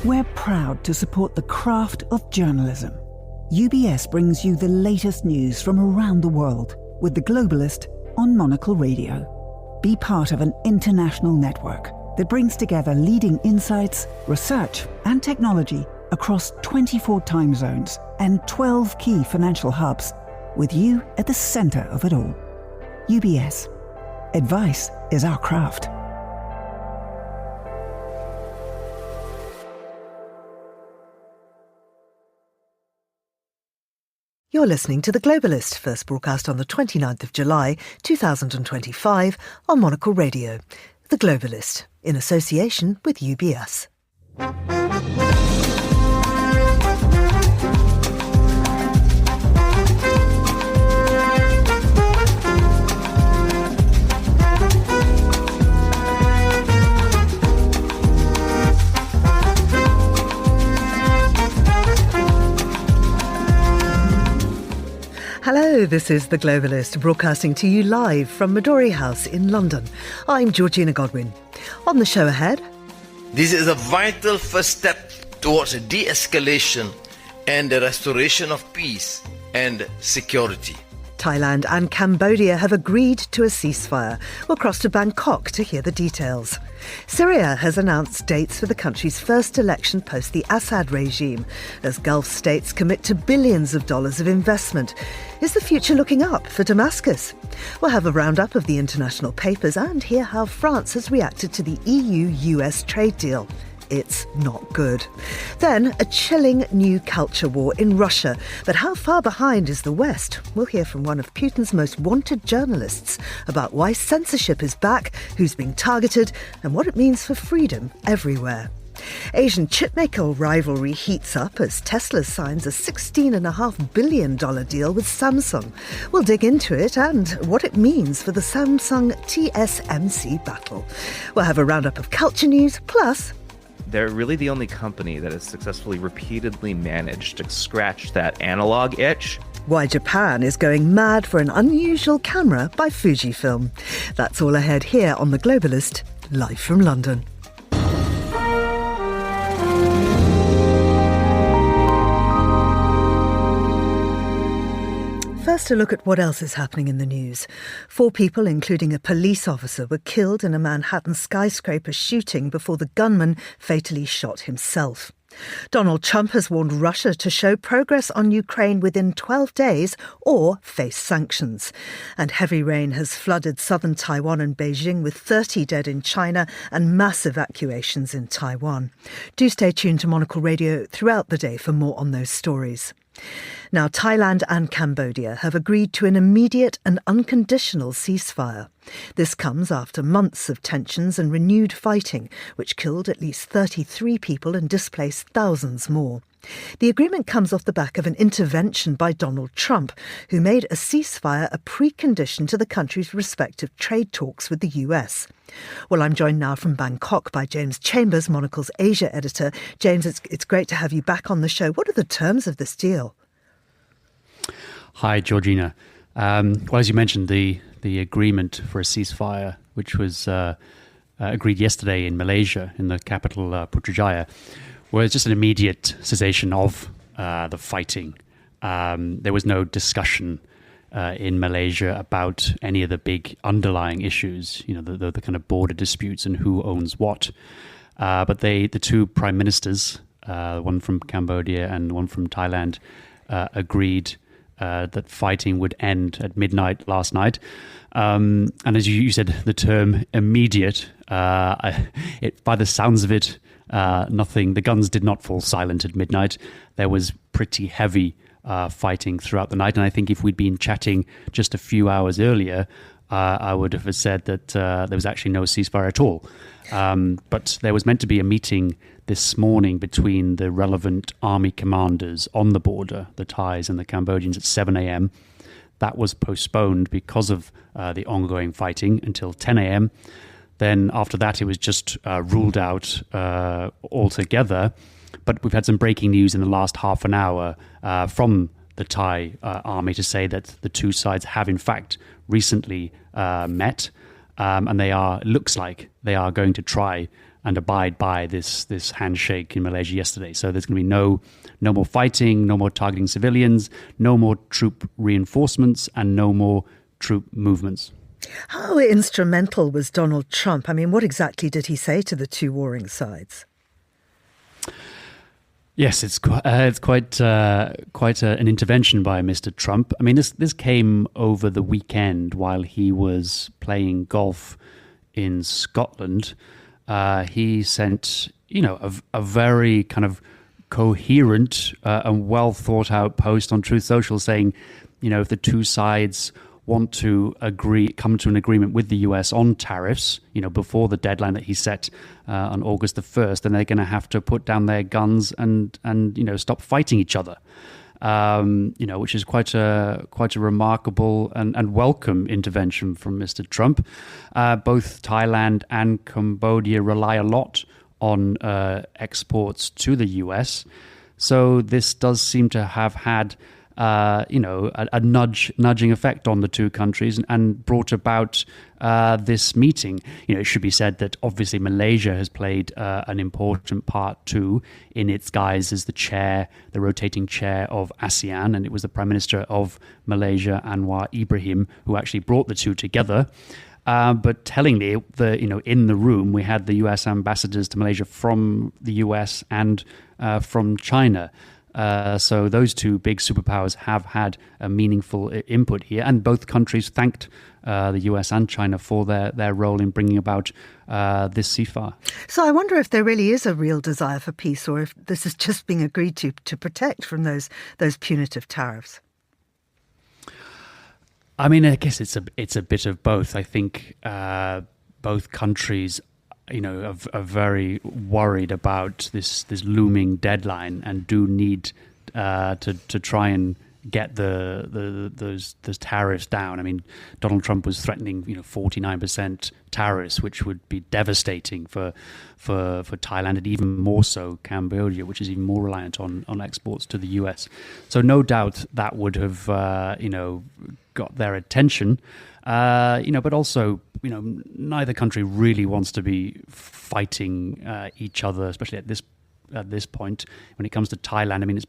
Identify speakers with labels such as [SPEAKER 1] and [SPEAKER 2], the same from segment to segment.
[SPEAKER 1] We're proud to support the craft of journalism. UBS brings you the latest news from around the world with The Globalist on Monocle Radio. Be part of an international network that brings together leading insights, research and technology across 24 time zones and 12 key financial hubs, with you at the centre of it all. UBS. Advice is our craft.
[SPEAKER 2] You're listening to The Globalist, first broadcast on the 29th of July 2025 on Monocle Radio. The Globalist, in association with UBS. Hello, this is The Globalist, broadcasting to you live from Midori House in London. I'm Georgina Godwin. On the show ahead...
[SPEAKER 3] This is a vital first step towards de-escalation and the restoration of peace and security.
[SPEAKER 2] Thailand and Cambodia have agreed to a ceasefire. We'll cross to Bangkok to hear the details. Syria has announced dates for the country's first election post the Assad regime, as Gulf states commit to billions of dollars of investment. Is the future looking up for Damascus? We'll have a roundup of the international papers and hear how France has reacted to the EU-US trade deal. It's not good. Then, a chilling new culture war in Russia. But how far behind is the West? We'll hear from one of Putin's most wanted journalists about why censorship is back, who's being targeted, and what it means for freedom everywhere. Asian chipmaker rivalry heats up as Tesla signs a $16.5 billion deal with Samsung. We'll dig into it and what it means for the Samsung TSMC battle. We'll have a roundup of culture news, plus...
[SPEAKER 4] They're really the only company that has successfully repeatedly managed to scratch that analog itch.
[SPEAKER 2] Why Japan is going mad for an unusual camera by Fujifilm. That's all ahead here on The Globalist, live from London. First, a look at what else is happening in the news. 4 people, including a police officer, were killed in a Manhattan skyscraper shooting before the gunman fatally shot himself. Donald Trump has warned Russia to show progress on Ukraine within 12 days or face sanctions. And heavy rain has flooded southern Taiwan and Beijing, with 30 dead in China and mass evacuations in Taiwan. Do stay tuned to Monocle Radio throughout the day for more on those stories. Now, Thailand and Cambodia have agreed to an immediate and unconditional ceasefire. This comes after months of tensions and renewed fighting, which killed at least 33 people and displaced thousands more. The agreement comes off the back of an intervention by Donald Trump, who made a ceasefire a precondition to the country's respective trade talks with the US. Well, I'm joined now from Bangkok by James Chambers, Monocle's Asia editor. James, it's great to have you back on the show. What are the terms of this deal?
[SPEAKER 5] Hi, Georgina. Well, as you mentioned, the agreement for a ceasefire, which was agreed yesterday in Malaysia, in the capital Putrajaya, was just an immediate cessation of the fighting. There was no discussion in Malaysia about any of the big underlying issues, the kind of border disputes and who owns what. But the two prime ministers, one from Cambodia and one from Thailand, agreed that fighting would end at midnight last night. And as you said, the term immediate, by the sounds of it, the guns did not fall silent at midnight. There was pretty heavy fighting throughout the night. And I think if we'd been chatting just a few hours earlier, I would have said that there was actually no ceasefire at all. But there was meant to be a meeting this morning between the relevant army commanders on the border, the Thais and the Cambodians, at 7 a.m. That was postponed because of the ongoing fighting until 10 a.m. Then after that, it was just ruled out altogether. But we've had some breaking news in the last half an hour from the Thai army to say that the two sides have in fact recently met, and it looks like they are going to try and abide by this handshake in Malaysia yesterday. So there's going to be no more fighting, no more targeting civilians, no more troop reinforcements, and no more troop movements.
[SPEAKER 2] How instrumental was Donald Trump? I mean, what exactly did he say to the two warring sides?
[SPEAKER 5] Yes, it's quite an intervention by Mr. Trump. I mean, this came over the weekend while he was playing golf in Scotland. He sent, a very kind of coherent and well thought out post on Truth Social saying, if the two sides want to come to an agreement with the US on tariffs, before the deadline that he set on August the 1st, then they're going to have to put down their guns and stop fighting each other. Which is quite a remarkable and welcome intervention from Mr. Trump. Both Thailand and Cambodia rely a lot on exports to the US, so this does seem to have had a nudging effect on the two countries and brought about this meeting. It should be said that obviously Malaysia has played an important part too, in its guise as the rotating chair of ASEAN, and it was the Prime Minister of Malaysia, Anwar Ibrahim, who actually brought the two together. But tellingly, in the room we had the US ambassadors to Malaysia from the US and from China. So those two big superpowers have had a meaningful input here, and both countries thanked the US and China for their role in bringing about this ceasefire. So
[SPEAKER 2] I wonder if there really is a real desire for peace, or if this is just being agreed to protect from those punitive tariffs.
[SPEAKER 5] I mean, I guess it's a bit of both. I think both countries are very worried about this looming deadline and do need to try and get those tariffs down. I mean, Donald Trump was threatening 49% tariffs, which would be devastating for Thailand, and even more so Cambodia, which is even more reliant on exports to the US. So no doubt that would have got their attention. But also, neither country really wants to be fighting each other, especially at this point. When it comes to Thailand, I mean,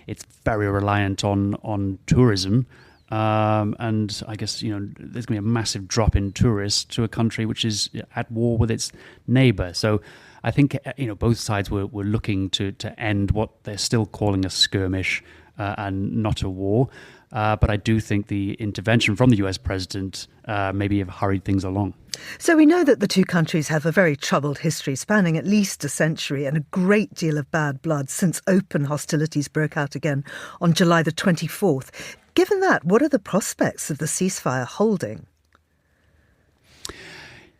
[SPEAKER 5] it's very reliant on tourism, and I guess there's going to be a massive drop in tourists to a country which is at war with its neighbour. So I think both sides were looking to end what they're still calling a skirmish and not a war. But I do think the intervention from the US president maybe have hurried things along.
[SPEAKER 2] So we know that the two countries have a very troubled history spanning at least a century, and a great deal of bad blood since open hostilities broke out again on July the 24th. Given that, what are the prospects of the ceasefire holding?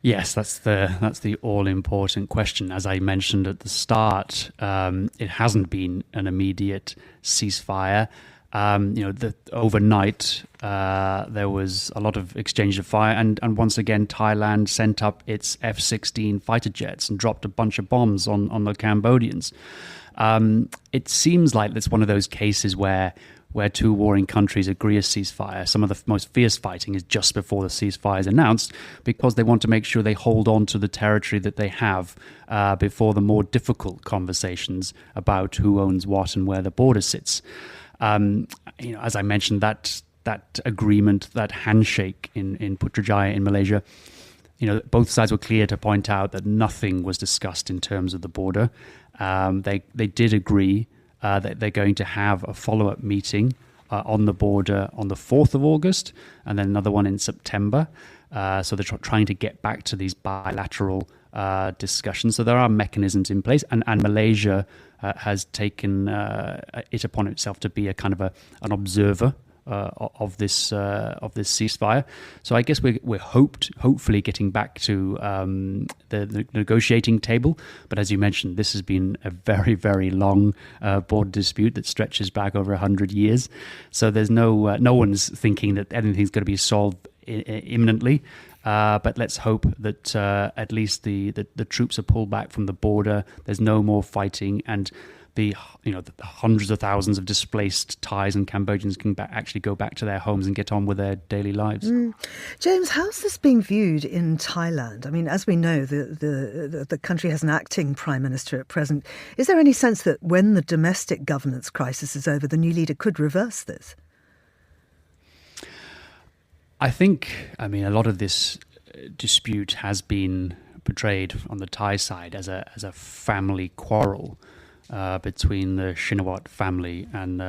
[SPEAKER 5] Yes, that's the all-important question. As I mentioned at the start, it hasn't been an immediate ceasefire. Overnight there was a lot of exchange of fire, and once again Thailand sent up its F-16 fighter jets and dropped a bunch of bombs on the Cambodians. It seems like it's one of those cases where two warring countries agree a ceasefire. Some of the most fierce fighting is just before the ceasefire is announced, because they want to make sure they hold on to the territory that they have before the more difficult conversations about who owns what and where the border sits. As I mentioned, that agreement, that handshake in Putrajaya in Malaysia, both sides were clear to point out that nothing was discussed in terms of the border. They did agree that they're going to have a follow-up meeting on the border on the 4th of August, and then another one in September. So they're trying to get back to these bilateral discussions. So there are mechanisms in place, and Malaysia has taken it upon itself to be a kind of an observer of this ceasefire. So I guess we're hopefully getting back to the negotiating table. But as you mentioned, this has been a very, very long border dispute that stretches back over 100 years. So there's no one's thinking that anything's going to be solved imminently. But let's hope that at least the troops are pulled back from the border. There's no more fighting, and the hundreds of thousands of displaced Thais and Cambodians can actually go back to their homes and get on with their daily lives.
[SPEAKER 2] James, how's this being viewed in Thailand? I mean, as we know, the country has an acting prime minister at present. Is there any sense that when the domestic governance crisis is over, the new leader could reverse this?
[SPEAKER 5] I think, a lot of this dispute has been portrayed on the Thai side as a family quarrel between the Shinawatra family and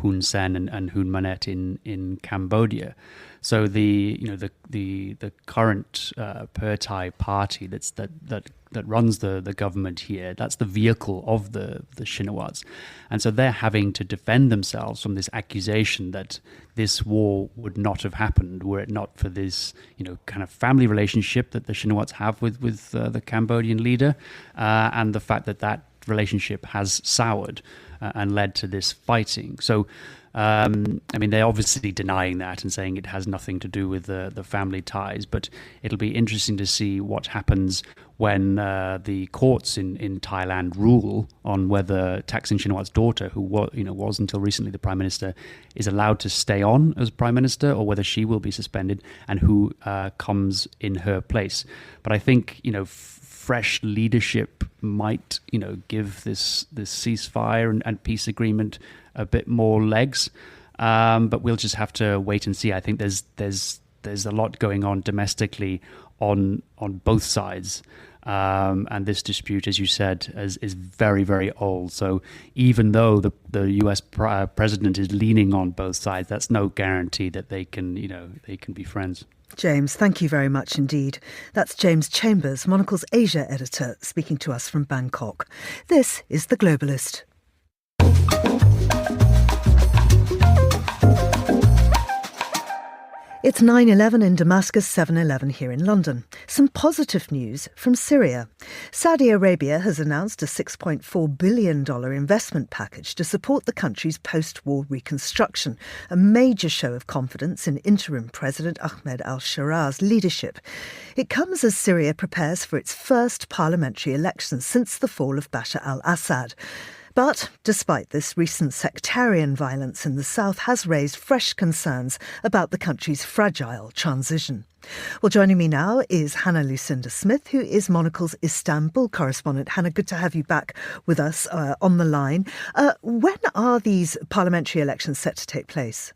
[SPEAKER 5] Hun Sen and Hun Manet in Cambodia. So the current Per Thai party that runs the government here, that's the vehicle of the Shinawats, and so they're having to defend themselves from this accusation that this war would not have happened were it not for this kind of family relationship that the Shinawats have with the Cambodian leader, and the fact that relationship has soured and led to this fighting. So they're obviously denying that and saying it has nothing to do with the family ties, but it'll be interesting to see what happens when the courts in Thailand rule on whether Thaksin Shinawat's daughter, who was until recently the prime minister, is allowed to stay on as prime minister, or whether she will be suspended, and who comes in her place. But I think fresh leadership might give this ceasefire and peace agreement a bit more legs, but we'll just have to wait and see. I think there's a lot going on domestically on both sides, and this dispute, as you said, is very, very old. So even though the US president is leaning on both sides, that's no guarantee that they can be friends.
[SPEAKER 2] James, thank you very much indeed. That's James Chambers, Monocle's Asia editor, speaking to us from Bangkok. This is The Globalist. It's 9:11 in Damascus, 7:11 here in London. Some positive news from Syria. Saudi Arabia has announced a $6.4 billion investment package to support the country's post-war reconstruction, a major show of confidence in interim President Ahmed al-Shara's leadership. It comes as Syria prepares for its first parliamentary elections since the fall of Bashar al-Assad. But despite this, recent sectarian violence in the south has raised fresh concerns about the country's fragile transition. Well, joining me now is Hannah Lucinda Smith, who is Monocle's Istanbul correspondent. Hannah, good to have you back with us on the line. When are these parliamentary elections set to take place?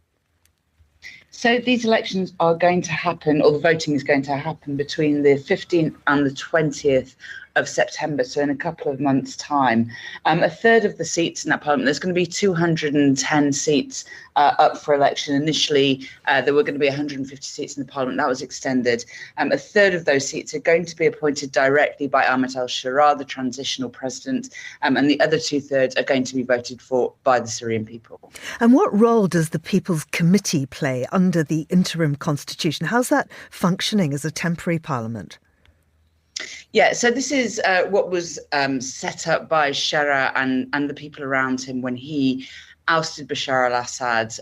[SPEAKER 6] So these elections are going to happen, or the voting is going to happen between the 15th and the 20th of September, so in a couple of months' time. A third of the seats in that parliament, there's going to be 210 seats up for election. Initially, there were going to be 150 seats in the parliament. That was extended. A third of those seats are going to be appointed directly by Ahmed al-Shara, the transitional president, and the other two-thirds are going to be voted for by the Syrian people.
[SPEAKER 2] And what role does the People's Committee play under the interim constitution? How's that functioning as a temporary parliament?
[SPEAKER 6] Yeah, so this is what was set up by Shara and the people around him when he ousted Bashar al-Assad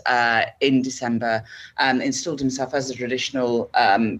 [SPEAKER 6] in December, installed himself as a traditional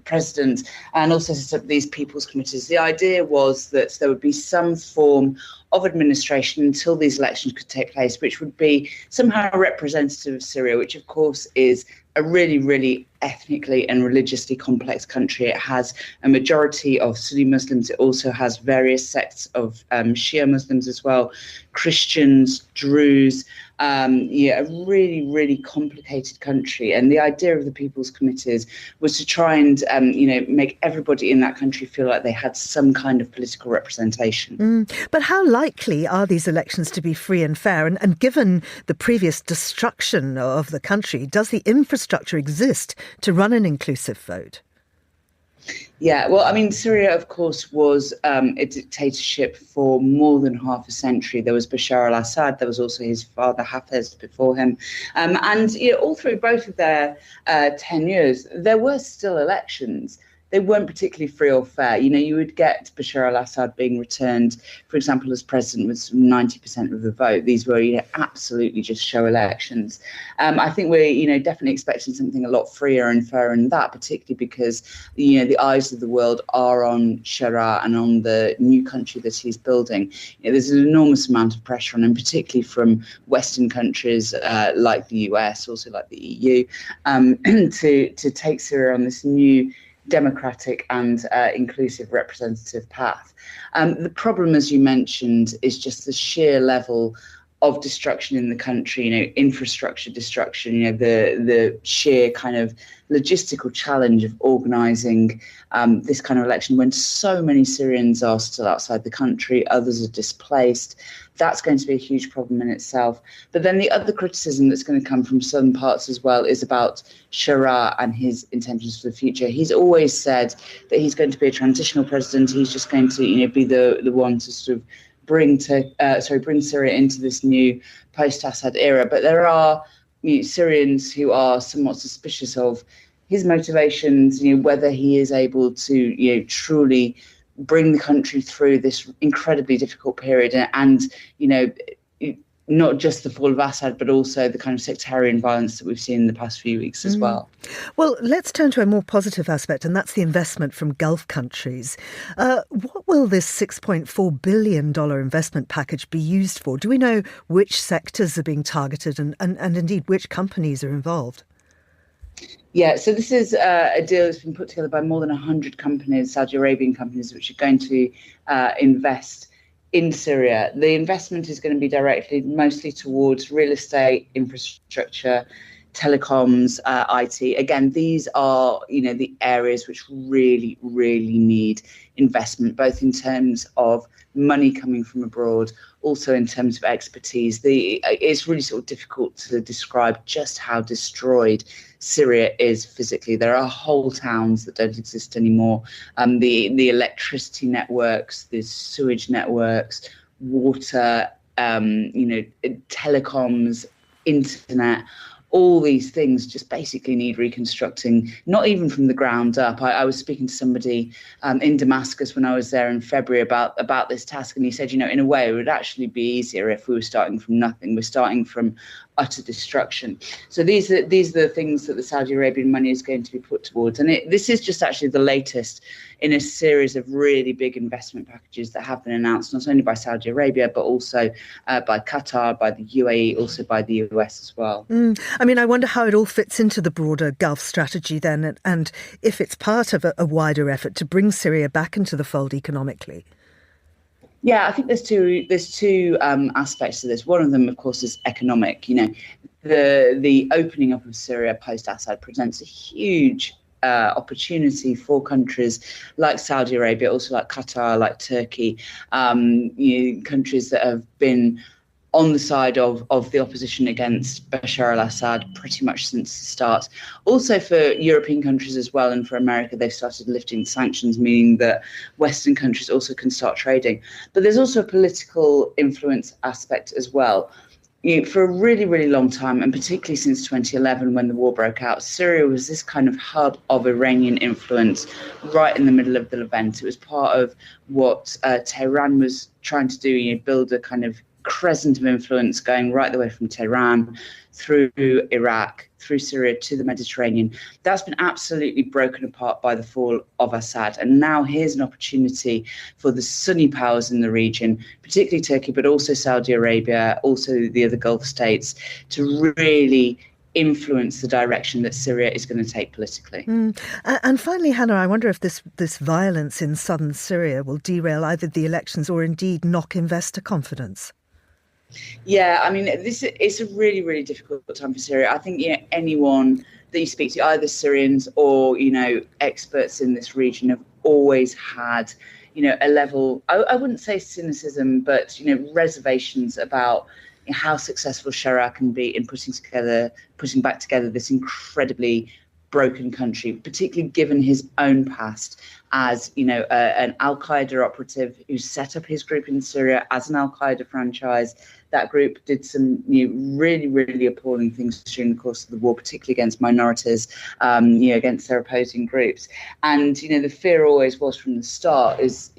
[SPEAKER 6] president, and also set up these people's committees. The idea was that there would be some form of administration until these elections could take place, which would be somehow representative of Syria, which of course is a really, really ethnically and religiously complex country. It has a majority of Sunni Muslims. It also has various sects of Shia Muslims as well, Christians, Druze, a really, really complicated country. And the idea of the People's Committees was to try and, make everybody in that country feel like they had some kind of political representation.
[SPEAKER 2] But how likely are these elections to be free and fair? And given the previous destruction of the country, does the infrastructure exist to run an inclusive vote?
[SPEAKER 6] Yeah, well, I mean, Syria, of course, was a dictatorship for more than half a century. There was Bashar al-Assad. There was also his father, Hafez, before him. And all through both of their tenures, there were still elections. they weren't particularly free or fair. You would get Bashar al-Assad being returned, for example, as president with 90% of the vote. These were, absolutely just show elections. I think we're, definitely expecting something a lot freer and fairer in that, particularly because, the eyes of the world are on Sharia and on the new country that he's building. There's an enormous amount of pressure on him, particularly from Western countries like the US, also like the EU, to take Syria on this new democratic and inclusive representative path. The problem, as you mentioned, is just the sheer level of destruction in the country, infrastructure destruction, the sheer kind of logistical challenge of organising this kind of election when so many Syrians are still outside the country, others are displaced. That's going to be a huge problem in itself. But then the other criticism that's going to come from some parts as well is about Sharia and his intentions for the future. He's always said that he's going to be a transitional president. He's just going to, be the one to sort of bring Syria into this new post-Assad era. But there are Syrians who are somewhat suspicious of his motivations, whether he is able to, truly bring the country through this incredibly difficult period and not just the fall of Assad, but also the kind of sectarian violence that we've seen in the past few weeks as well.
[SPEAKER 2] Well, let's turn to a more positive aspect, and that's the investment from Gulf countries. What will this $6.4 billion investment package be used for? Do we know which sectors are being targeted and indeed which companies are involved?
[SPEAKER 6] Yeah, so this is a deal that's been put together by more than 100 companies, Saudi Arabian companies, which are going to invest in Syria. The investment is going to be directed mostly towards real estate, infrastructure, telecoms, IT. Again, these are, the areas which really, really need investment, both in terms of money coming from abroad, also in terms of expertise. It's really sort of difficult to describe just how destroyed Syria is physically. There are whole towns that don't exist anymore. The electricity networks, the sewage networks, water, telecoms, internet, all these things just basically need reconstructing, not even from the ground up. I was speaking to somebody in Damascus when I was there in February about this task, and he said, in a way, it would actually be easier if we were starting from nothing. We're starting from utter destruction. So these are the things that the Saudi Arabian money is going to be put towards. And this is just actually the latest in a series of really big investment packages that have been announced, not only by Saudi Arabia, but also by Qatar, by the UAE, also by the US as well.
[SPEAKER 2] I wonder how it all fits into the broader Gulf strategy then, and if it's part of a wider effort to bring Syria back into the fold economically.
[SPEAKER 6] Yeah, I think there's two aspects to this. One of them, of course, is economic. The opening up of Syria post-Assad presents a huge opportunity for countries like Saudi Arabia, also like Qatar, like Turkey, countries that have been on the side of the opposition against Bashar al-Assad pretty much since the start. Also for European countries as well, and for America, they've started lifting sanctions, meaning that Western countries also can start trading. But there's also a political influence aspect as well. For a really, really long time, and particularly since 2011 when the war broke out, Syria was this kind of hub of Iranian influence right in the middle of the Levant. It was part of what Tehran was trying to do, build a kind of crescent of influence going right the way from Tehran through Iraq, through Syria to the Mediterranean. That's been absolutely broken apart by the fall of Assad. And now here's an opportunity for the Sunni powers in the region, particularly Turkey, but also Saudi Arabia, also the other Gulf states, to really influence the direction that Syria is going to take politically.
[SPEAKER 2] And finally, Hannah, I wonder if this violence in southern Syria will derail either the elections or indeed knock investor confidence.
[SPEAKER 6] Yeah, it's a really, really difficult time for Syria. I think anyone that you speak to, either Syrians or experts in this region, have always had a level, I wouldn't say cynicism, but reservations about how successful Sharia can be in putting back together this incredibly broken country, particularly given his own past as, an Al-Qaeda operative who set up his group in Syria as an Al-Qaeda franchise. That group did some really, really appalling things during the course of the war, particularly against minorities, against their opposing groups. And, the fear always was from the start is,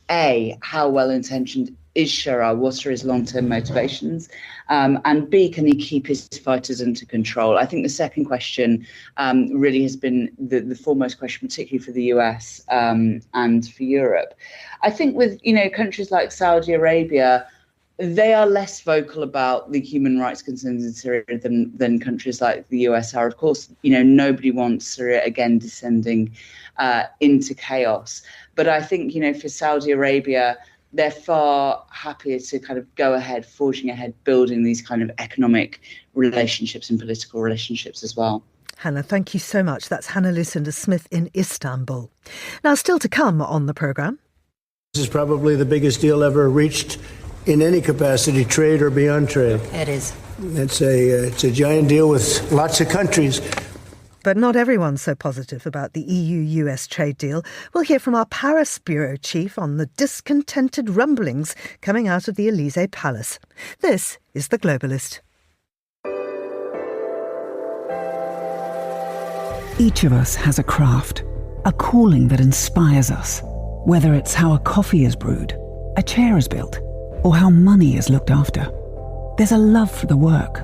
[SPEAKER 6] A, how well-intentioned is Shara? What are his long-term motivations? And B, can he keep his fighters under control? I think the second question really has been the foremost question, particularly for the US and for Europe. I think with, countries like Saudi Arabia, they are less vocal about the human rights concerns in Syria than countries like the US are. Of course, nobody wants Syria again descending into chaos. But I think, for Saudi Arabia, they're far happier to kind of go ahead, forging ahead, building these kind of economic relationships and political relationships as well.
[SPEAKER 2] Hannah, thank you so much. That's Hannah Lucinda Smith in Istanbul. Now, still to come on the programme.
[SPEAKER 7] This is probably the biggest deal ever reached in any capacity, trade or beyond trade.
[SPEAKER 8] It is.
[SPEAKER 7] It's a giant deal with lots of countries.
[SPEAKER 2] But not everyone's so positive about the EU-US trade deal. We'll hear from our Paris bureau chief on the discontented rumblings coming out of the Élysée Palace. This is The Globalist.
[SPEAKER 1] Each of us has a craft, a calling that inspires us. Whether it's how a coffee is brewed, a chair is built, or how money is looked after. There's a love for the work,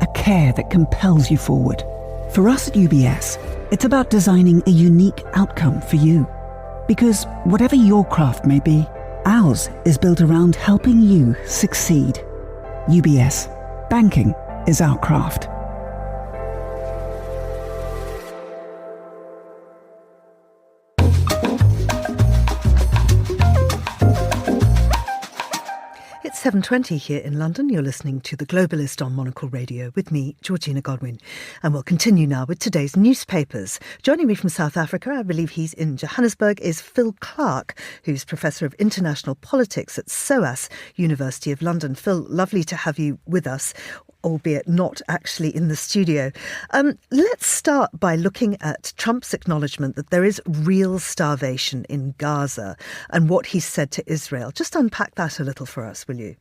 [SPEAKER 1] a care that compels you forward. For us at UBS, it's about designing a unique outcome for you. Because whatever your craft may be, ours is built around helping you succeed. UBS. Banking is our craft.
[SPEAKER 2] It's 7:20 here in London. You're listening to The Globalist on Monocle Radio with me, Georgina Godwin. And we'll continue now with today's newspapers. Joining me from South Africa, I believe he's in Johannesburg, is Phil Clark, who's Professor of International Politics at SOAS, University of London. Phil, lovely to have you with us, albeit not actually in the studio. Let's start by looking at Trump's acknowledgement that there is real starvation in Gaza and what he said to Israel. Just unpack that a little for us, will you?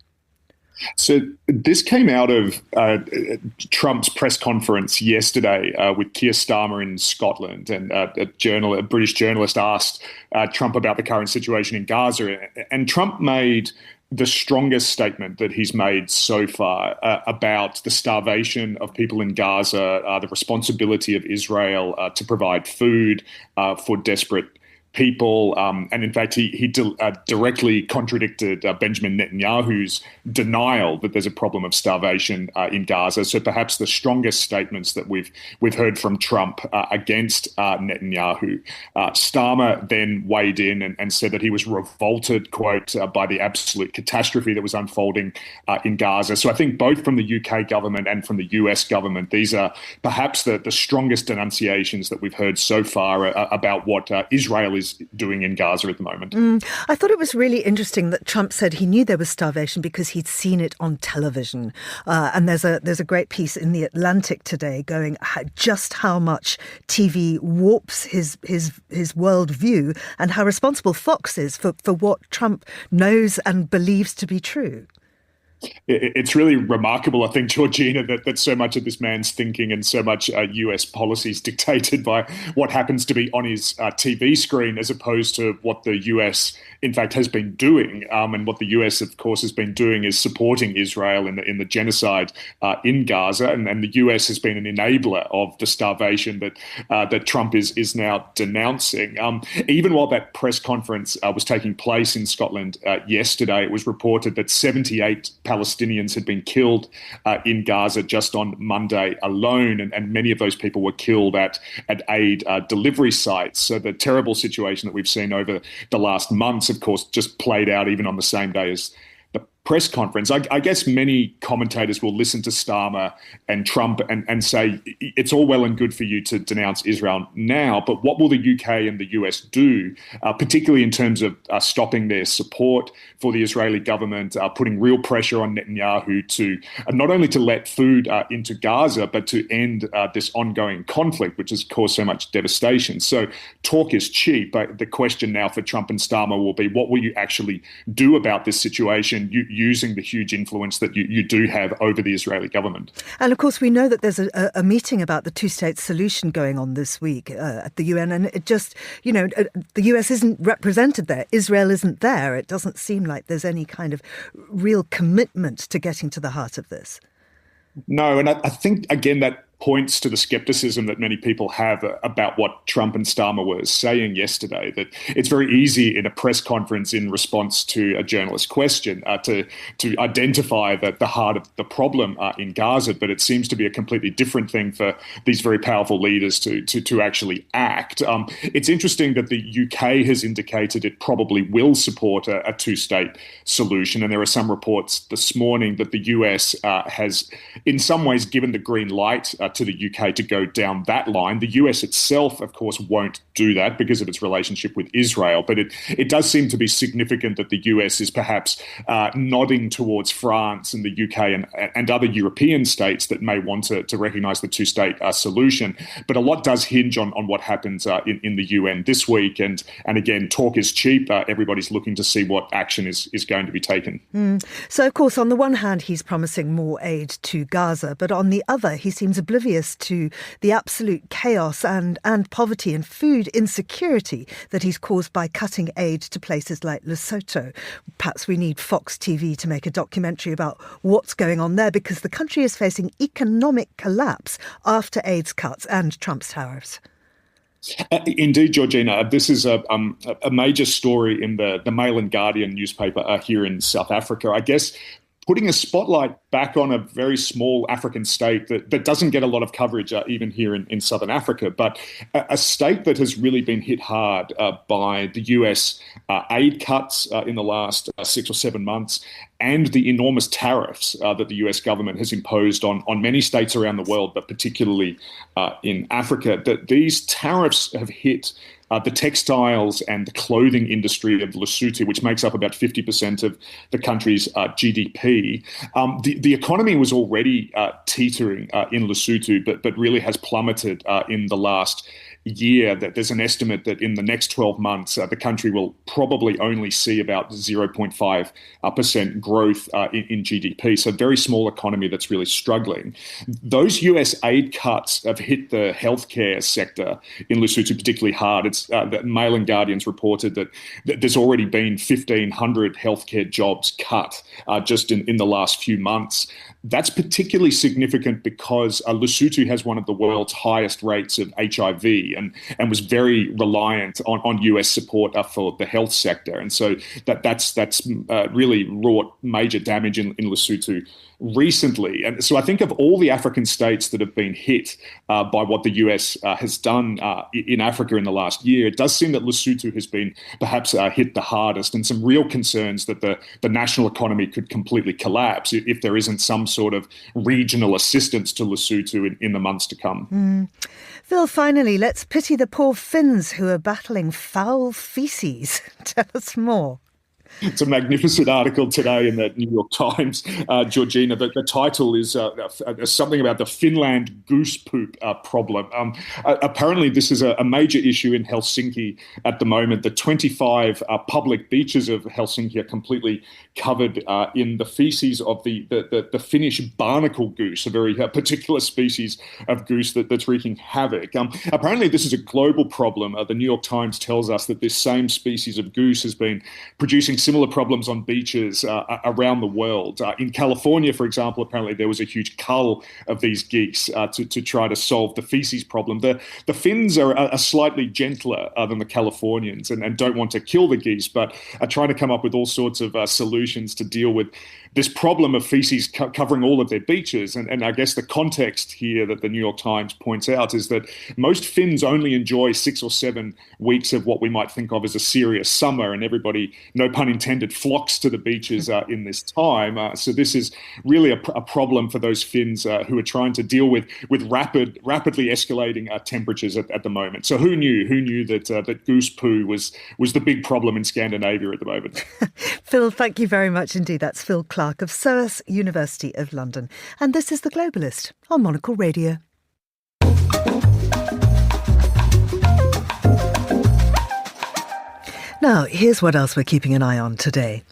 [SPEAKER 9] So this came out of Trump's press conference yesterday with Keir Starmer in Scotland, and a British journalist asked Trump about the current situation in Gaza, and Trump made the strongest statement that he's made so far about the starvation of people in Gaza, the responsibility of Israel to provide food for desperate people. And in fact, he directly contradicted Benjamin Netanyahu's denial that there's a problem of starvation in Gaza. So perhaps the strongest statements that we've heard from Trump against Netanyahu. Starmer then weighed in and said that he was revolted, quote, by the absolute catastrophe that was unfolding in Gaza. So I think both from the UK government and from the US government, these are perhaps the strongest denunciations that we've heard so far about what Israel is doing in Gaza at the moment.
[SPEAKER 2] I thought it was really interesting that Trump said he knew there was starvation because he'd seen it on television. And there's a great piece in The Atlantic today going just how much TV warps his worldview and how responsible Fox is for what Trump knows and believes to be true.
[SPEAKER 9] It's really remarkable, I think, Georgina, that so much of this man's thinking and so much US policy is dictated by what happens to be on his TV screen as opposed to what the US, in fact, has been doing. And what the US, of course, has been doing is supporting Israel in the genocide in Gaza. And the US has been an enabler of the starvation that Trump is now denouncing. Even while that press conference was taking place in Scotland yesterday, it was reported that 78 Palestinians had been killed in Gaza just on Monday alone, and many of those people were killed at aid delivery sites. So the terrible situation that we've seen over the last months, of course, just played out even on the same day as the press conference. I guess many commentators will listen to Starmer and Trump and say, it's all well and good for you to denounce Israel now, but what will the UK and the US do, particularly in terms of stopping their support for the Israeli government, putting real pressure on Netanyahu to not only to let food into Gaza, but to end this ongoing conflict, which has caused so much devastation. So talk is cheap. The question now for Trump and Starmer will be, what will you actually do about this situation using the huge influence that you do have over the Israeli government?
[SPEAKER 2] And of course, we know that there's a meeting about the two-state solution going on this week at the UN. And it just, the US isn't represented there. Israel isn't there. It doesn't seem like there's any kind of real commitment to getting to the heart of this.
[SPEAKER 9] No, and I think, again, that points to the skepticism that many people have about what Trump and Starmer were saying yesterday, that it's very easy in a press conference in response to a journalist's question to identify the heart of the problem in Gaza, but it seems to be a completely different thing for these very powerful leaders to actually act. It's interesting that the UK has indicated it probably will support a two-state solution, and there are some reports this morning that the US has in some ways given the green light to the UK to go down that line. The US itself, of course, won't do that because of its relationship with Israel. But it does seem to be significant that the US is perhaps nodding towards France and the UK and other European states that may want to recognise the two-state solution. But a lot does hinge on what happens in the UN this week. And again, talk is cheap. Everybody's looking to see what action is going to be taken.
[SPEAKER 2] So, of course, on the one hand, he's promising more aid to Gaza, but on the other, he seems oblivious to the absolute chaos and poverty and food insecurity that he's caused by cutting aid to places like Lesotho. Perhaps we need Fox TV to make a documentary about what's going on there, because the country is facing economic collapse after aid cuts and Trump's tariffs.
[SPEAKER 9] Indeed, Georgina. This is a major story in the Mail and Guardian newspaper here in South Africa. I guess putting a spotlight back on a very small African state that doesn't get a lot of coverage even here in Southern Africa, but a state that has really been hit hard by the US aid cuts in the last 6 or 7 months, and the enormous tariffs that the US government has imposed on many states around the world, but particularly in Africa. That these tariffs have hit the textiles and the clothing industry of Lesotho, which makes up about 50% of the country's GDP. The economy was already teetering in Lesotho, but really has plummeted in the last year. That there's an estimate that in the next 12 months, the country will probably only see about 0.5% growth in GDP. So a very small economy that's really struggling. Those US aid cuts have hit the healthcare sector in Lesotho particularly hard. It's the Mail and Guardian's reported that there's already been 1,500 healthcare jobs cut just in the last few months. That's particularly significant because Lesotho has one of the world's highest rates of HIV and was very reliant on US support for the health sector. And so that's really wrought major damage in Lesotho recently. And so I think of all the African states that have been hit by what the US has done in Africa in the last year, it does seem that Lesotho has been perhaps hit the hardest, and some real concerns that the national economy could completely collapse if there isn't some sort of regional assistance to Lesotho in the months to come.
[SPEAKER 2] Phil, finally, let's pity the poor Finns who are battling foul faeces. Tell us more.
[SPEAKER 9] It's a magnificent article today in the New York Times, Georgina. The title is something about the Finland goose poop problem. Apparently, this is a major issue in Helsinki at the moment. The 25 public beaches of Helsinki are completely covered in the feces of the Finnish barnacle goose, a very particular species of goose that's wreaking havoc. Apparently, this is a global problem. The New York Times tells us that this same species of goose has been producing similar problems on beaches around the world. In California, for example, apparently there was a huge cull of these geese to try to solve the feces problem. The Finns are slightly gentler than the Californians and don't want to kill the geese, but are trying to come up with all sorts of solutions to deal with this problem of feces covering all of their beaches. And I guess the context here that the New York Times points out is that most Finns only enjoy 6 or 7 weeks of what we might think of as a serious summer, and everybody, no pun pun intended, flocks to the beaches in this time. So this is really a problem for those Finns who are trying to deal with rapidly escalating temperatures at the moment. So who knew? Who knew that goose poo was the big problem in Scandinavia at the moment?
[SPEAKER 2] Phil, thank you very much indeed. That's Phil Clark of SOAS, University of London. And this is The Globalist on Monocle Radio. Now, here's what else we're keeping an eye on today.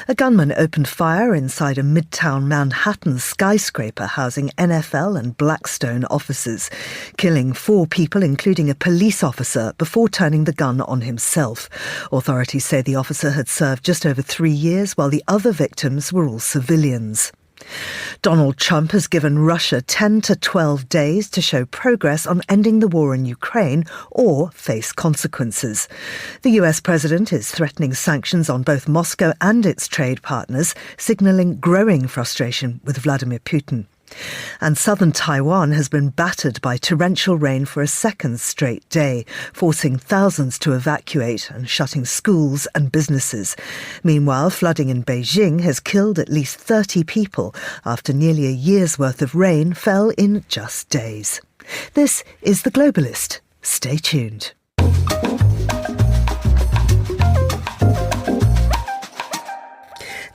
[SPEAKER 2] A gunman opened fire inside a midtown Manhattan skyscraper housing NFL and Blackstone offices, killing 4 people, including a police officer, before turning the gun on himself. Authorities say the officer had served just over 3 years, while the other victims were all civilians. Donald Trump has given Russia 10 to 12 days to show progress on ending the war in Ukraine or face consequences. The US president is threatening sanctions on both Moscow and its trade partners, signalling growing frustration with Vladimir Putin. And southern Taiwan has been battered by torrential rain for a second straight day, forcing thousands to evacuate and shutting schools and businesses. Meanwhile, flooding in Beijing has killed at least 30 people after nearly a year's worth of rain fell in just days. This is The Globalist. Stay tuned.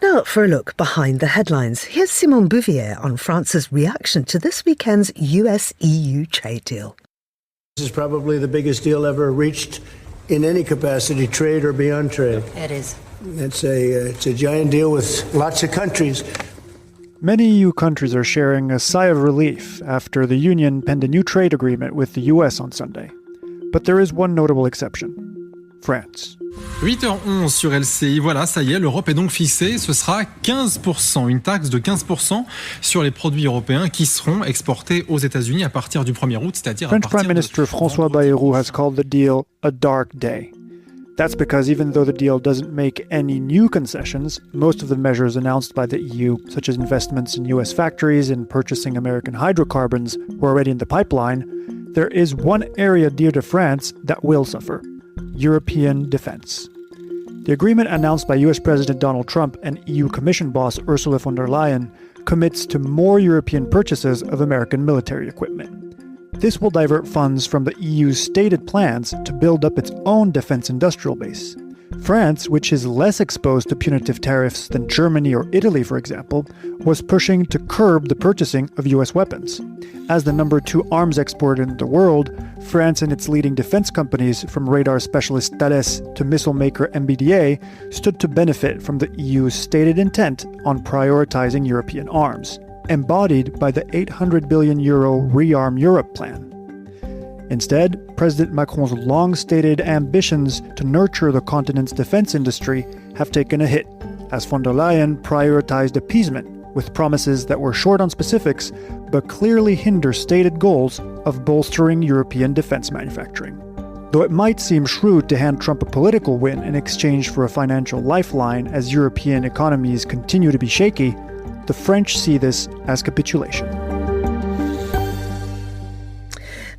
[SPEAKER 2] Now for a look behind the headlines. Here's Simon Bouvier on France's reaction to this weekend's US-EU trade deal.
[SPEAKER 7] This is probably the biggest deal ever reached in any capacity, trade or beyond trade.
[SPEAKER 8] It is.
[SPEAKER 7] It's a giant deal with lots of countries.
[SPEAKER 10] Many EU countries are sharing a sigh of relief after the Union penned a new trade agreement with the US on Sunday. But there is one notable exception: France.
[SPEAKER 11] 8h11 sur LCI, voilà, ça y est, l'Europe est donc fixée, ce sera 15%, une taxe de 15% sur les produits européens qui seront exportés aux États-Unis à partir du 1er août, c'est-à-dire
[SPEAKER 10] French Prime Minister François Bayrou has called the deal a dark day. That's because even though the deal doesn't make any new concessions, most of the measures announced by the EU, such as investments in US factories and purchasing American hydrocarbons, were already in the pipeline, there is one area dear to France that will suffer: European defense. The agreement announced by US President Donald Trump and EU Commission boss Ursula von der Leyen commits to more European purchases of American military equipment. This will divert funds from the EU's stated plans to build up its own defense industrial base. France, which is less exposed to punitive tariffs than Germany or Italy, for example, was pushing to curb the purchasing of US weapons. As the number 2 arms exporter in the world, France and its leading defense companies, from radar specialist Thales to missile maker MBDA, stood to benefit from the EU's stated intent on prioritizing European arms, embodied by the €800 billion Rearm Europe plan. Instead, President Macron's long-stated ambitions to nurture the continent's defense industry have taken a hit, as von der Leyen prioritized appeasement with promises that were short on specifics but clearly hinder stated goals of bolstering European defense manufacturing. Though it might seem shrewd to hand Trump a political win in exchange for a financial lifeline as European economies continue to be shaky, the French see this as capitulation.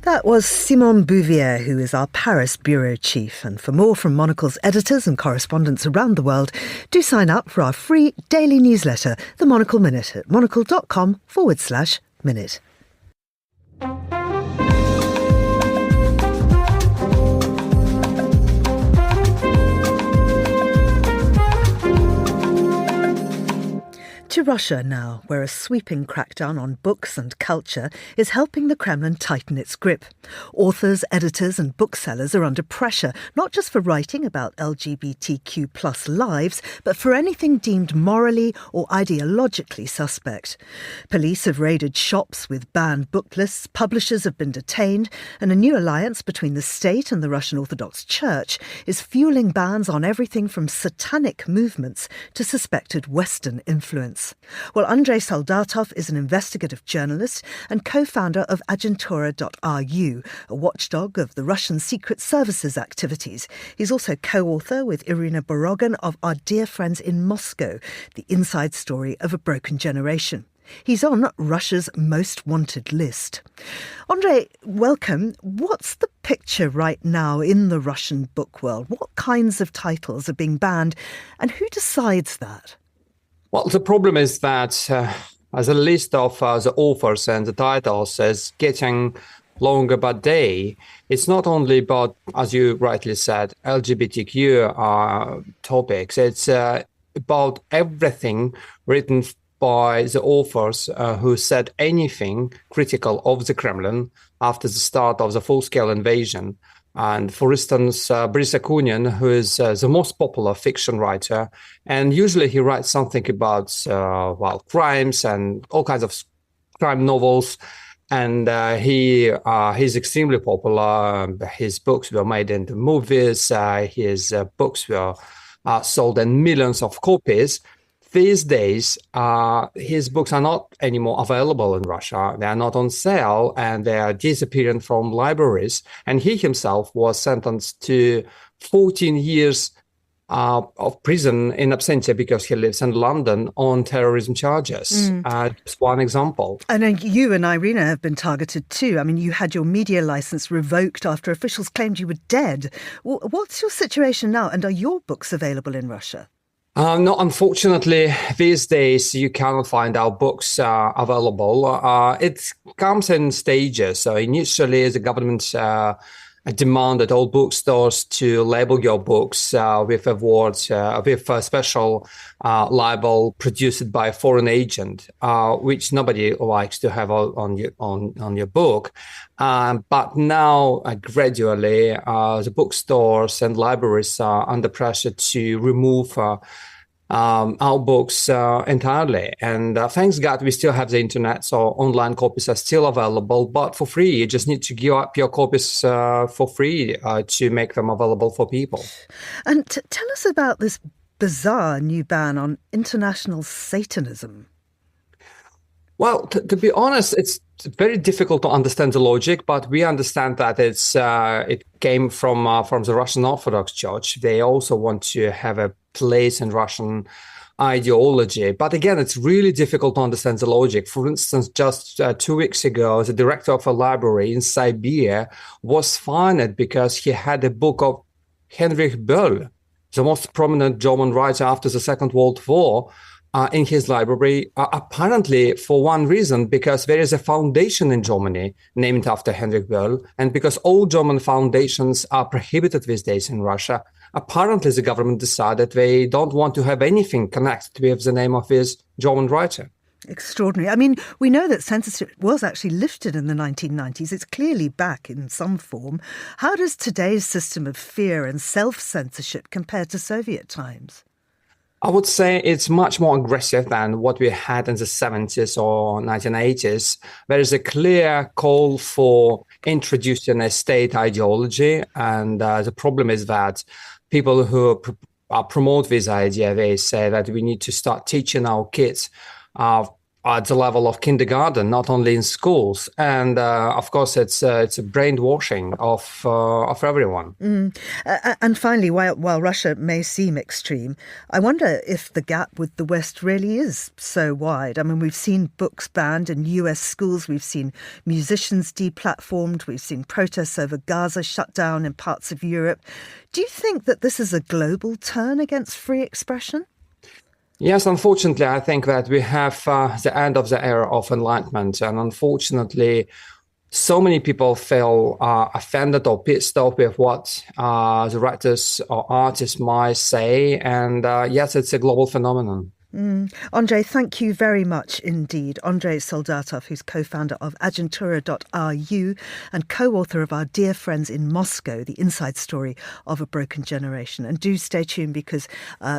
[SPEAKER 2] That was Simon Bouvier, who is our Paris bureau chief. And for more from Monocle's editors and correspondents around the world, do sign up for our free daily newsletter, The Monocle Minute, at monocle.com/minute. To Russia now, where a sweeping crackdown on books and culture is helping the Kremlin tighten its grip. Authors, editors and booksellers are under pressure, not just for writing about LGBTQ plus lives, but for anything deemed morally or ideologically suspect. Police have raided shops with banned book lists, publishers have been detained, and a new alliance between the state and the Russian Orthodox Church is fueling bans on everything from satanic movements to suspected Western influence. Well, Andrei Soldatov is an investigative journalist and co-founder of Agentura.ru, a watchdog of the Russian Secret Service's activities. He's also co-author with Irina Borogan of Our Dear Friends in Moscow, the inside story of a broken generation. He's on Russia's most wanted list. Andrei, welcome. What's the picture right now in the Russian book world? What kinds of titles are being banned, and who decides that?
[SPEAKER 8] Well, the problem is that as a list of the authors and the titles is getting longer by day. It's not only about, as you rightly said, LGBTQ topics. It's about everything written by the authors who said anything critical of the Kremlin after the start of the full-scale invasion. And for instance, Boris Akunin, who is the most popular fiction writer, and usually he writes something about, crimes and all kinds of crime novels. And he's extremely popular. His books were made into movies. His books were sold in millions of copies. These days, his books are not anymore available in Russia. They are not on sale, and they are disappearing from libraries. And he himself was sentenced to 14 years of prison in absentia because he lives in London on terrorism charges. Just one example.
[SPEAKER 2] And you and Irina have been targeted too. I mean, you had your media license revoked after officials claimed you were dead. What's your situation now? And are your books available in Russia?
[SPEAKER 8] No, unfortunately, these days you cannot find our books available. It comes in stages. So initially, the government demanded all bookstores to label your books with awards, with a special label produced by a foreign agent, which nobody likes to have on your book. But now, gradually, the bookstores and libraries are under pressure to remove our books entirely. And thanks God, we still have the internet, so online copies are still available, but for free. You just need to give up your copies for free to make them available for people.
[SPEAKER 2] And tell us about this bizarre new ban on international Satanism.
[SPEAKER 8] Well, to be honest, it's very difficult to understand the logic, but we understand that it came from the Russian Orthodox Church. They also want to have a place in Russian ideology. But again, it's really difficult to understand the logic. For instance, just 2 weeks ago, the director of a library in Siberia was fined because he had a book of Heinrich Böll, the most prominent German writer after the Second World War, in his library, apparently for one reason, because there is a foundation in Germany named after Heinrich Böll, and because all German foundations are prohibited these days in Russia. Apparently, the government decided they don't want to have anything connected with the name of this German writer.
[SPEAKER 2] Extraordinary. I mean, we know that censorship was actually lifted in the 1990s. It's clearly back in some form. How does today's system of fear and self-censorship compare to Soviet times?
[SPEAKER 8] I would say it's much more aggressive than what we had in the 70s or 1980s. There is a clear call for introducing a state ideology. And the problem is that people who promote this idea, they say that we need to start teaching our kids at the level of kindergarten, not only in schools. And of course, it's a brainwashing of everyone.
[SPEAKER 2] And finally, while Russia may seem extreme, I wonder if the gap with the West really is so wide. I mean, we've seen books banned in US schools, we've seen musicians deplatformed, we've seen protests over Gaza shut down in parts of Europe. Do you think that this is a global turn against free expression?
[SPEAKER 8] Yes, unfortunately, I think that we have the end of the era of enlightenment. And unfortunately, so many people feel offended or pissed off with what the writers or artists might say. And yes, it's a global phenomenon.
[SPEAKER 2] Andrei, thank you very much indeed. Andrei Soldatov, who's co-founder of Agentura.ru and co-author of Our Dear Friends in Moscow, The Inside Story of a Broken Generation. And do stay tuned because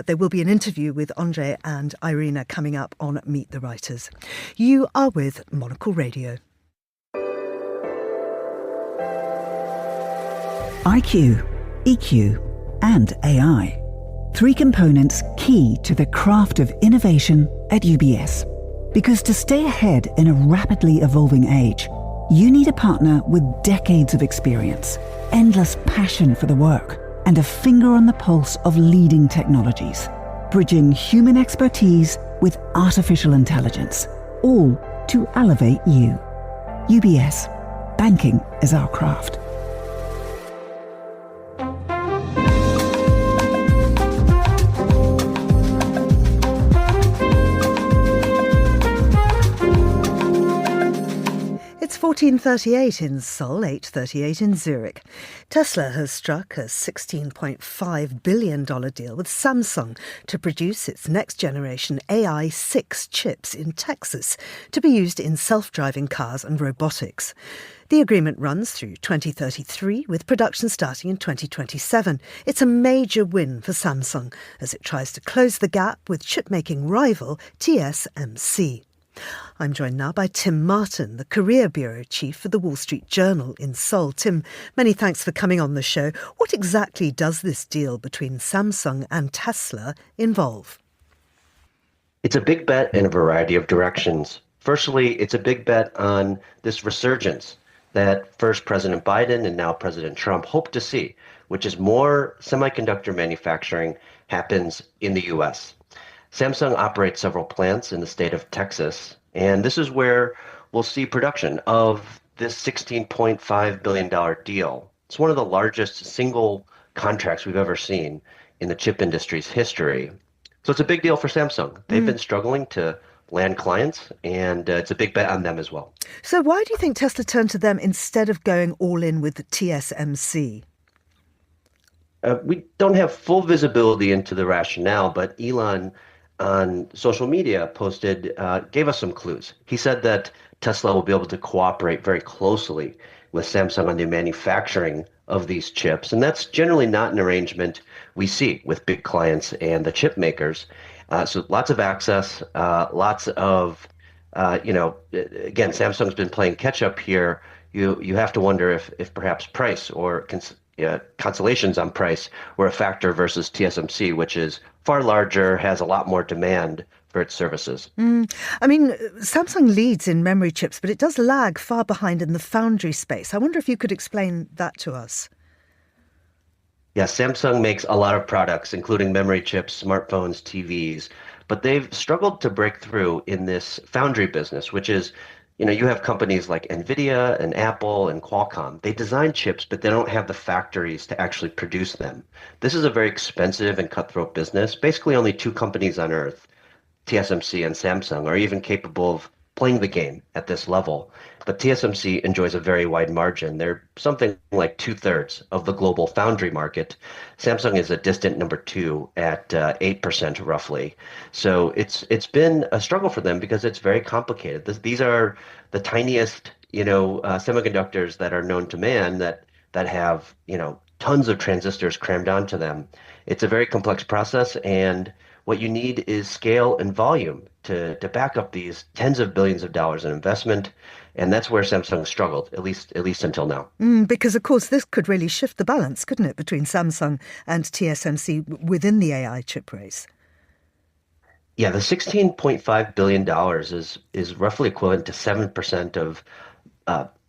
[SPEAKER 2] there will be an interview with Andrei and Irina coming up on Meet the Writers. You are with Monocle Radio.
[SPEAKER 1] IQ, EQ and AI. 3 components key to the craft of innovation at UBS. Because to stay ahead in a rapidly evolving age, you need a partner with decades of experience, endless passion for the work, and a finger on the pulse of leading technologies, bridging human expertise with artificial intelligence, all to elevate you. UBS. Banking is our craft.
[SPEAKER 2] It's 14:38 in Seoul, 8:38 in Zurich. Tesla has struck a $16.5 billion deal with Samsung to produce its next-generation AI-6 chips in Texas to be used in self-driving cars and robotics. The agreement runs through 2033, with production starting in 2027. It's a major win for Samsung as it tries to close the gap with chip-making rival TSMC. I'm joined now by Tim Martin, the Career Bureau Chief for the Wall Street Journal in Seoul. Tim, many thanks for coming on the show. What exactly does this deal between Samsung and Tesla involve?
[SPEAKER 12] It's a big bet in a variety of directions. Firstly, it's a big bet on this resurgence that first President Biden and now President Trump hope to see, which is more semiconductor manufacturing happens in the U.S. Samsung operates several plants in the state of Texas, and this is where we'll see production of this $16.5 billion deal. It's one of the largest single contracts we've ever seen in the chip industry's history. So it's a big deal for Samsung. They've been struggling to land clients, and it's a big bet on them as well.
[SPEAKER 2] So why do you think Tesla turned to them instead of going all in with the TSMC?
[SPEAKER 12] We don't have full visibility into the rationale, but Elon on social media gave us some clues. He said that Tesla will be able to cooperate very closely with Samsung on the manufacturing of these chips. And that's generally not an arrangement we see with big clients and the chip makers. So lots of access, lots of, again, Samsung's been playing catch up here. You have to wonder if perhaps price or consolations on price were a factor versus TSMC, which is far larger, has a lot more demand for its services.
[SPEAKER 2] I mean, Samsung leads in memory chips, but it does lag far behind in the foundry space. I wonder if you could explain that to us.
[SPEAKER 12] Yeah, Samsung makes a lot of products, including memory chips, smartphones, TVs, but they've struggled to break through in this foundry business, which is, you have companies like NVIDIA and Apple and Qualcomm. They design chips, but they don't have the factories to actually produce them. This is a very expensive and cutthroat business. Basically, only two companies on Earth, TSMC and Samsung, are even capable of playing the game at this level. But TSMC enjoys a very wide margin. They're something like 2/3 of the global foundry market. Samsung is a distant number 2 at 8% roughly. So it's been a struggle for them because it's very complicated. These are the tiniest, semiconductors that are known to man that have, tons of transistors crammed onto them. It's a very complex process, and what you need is scale and volume to back up these tens of billions of dollars in investment. And that's where Samsung struggled, at least until now.
[SPEAKER 2] Because, of course, this could really shift the balance, couldn't it, between Samsung and TSMC within the AI chip race?
[SPEAKER 12] Yeah, the $16.5 billion is roughly equivalent to 7% of